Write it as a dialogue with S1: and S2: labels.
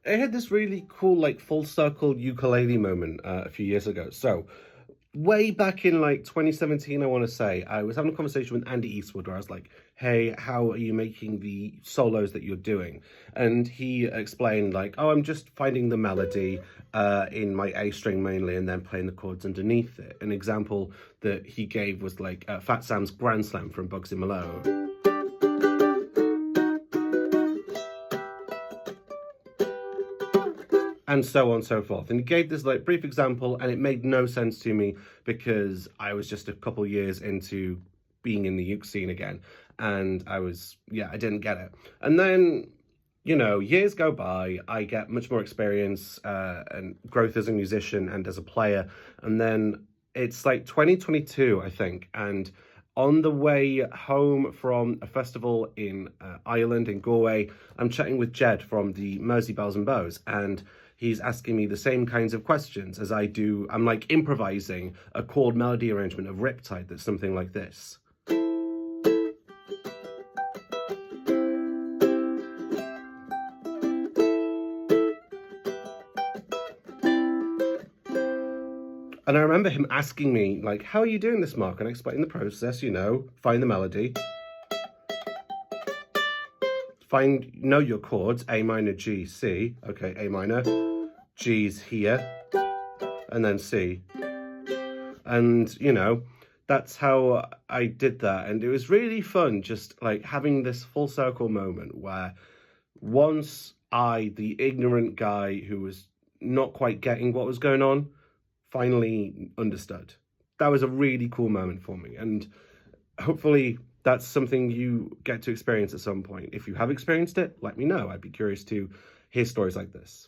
S1: I had this really cool, like, full circle ukulele moment a few years ago. So, way back in like 2017, I want to say, I was having a conversation with Andy Eastwood where I was like, hey, how are you making the solos that you're doing? And he explained, like, oh, I'm just finding the melody in my A string mainly and then playing the chords underneath it. An example that he gave was like Fat Sam's Grand Slam from Bugsy Malone. And so on and so forth. And he gave this like brief example, and it made no sense to me because I was just a couple years into being in the uke scene again, and I didn't get it. And then, years go by, I get much more experience and growth as a musician and as a player, and then it's like 2022, I think, and on the way home from a festival in Ireland, in Galway, I'm chatting with Jed from the Mersey Bells and Bows, and he's asking me the same kinds of questions as I do. I'm like improvising a chord melody arrangement of Riptide that's something like this. And I remember him asking me, like, how are you doing this, Mark? And I explained the process, find the melody. Know your chords, A minor, G, C. Okay, A minor, G's here, and then C. And, that's how I did that. And it was really fun, just like having this full circle moment where once I, the ignorant guy who was not quite getting what was going on, finally understood. That was a really cool moment for me, and hopefully that's something you get to experience at some point. If you have experienced it, let me know. I'd be curious to hear stories like this.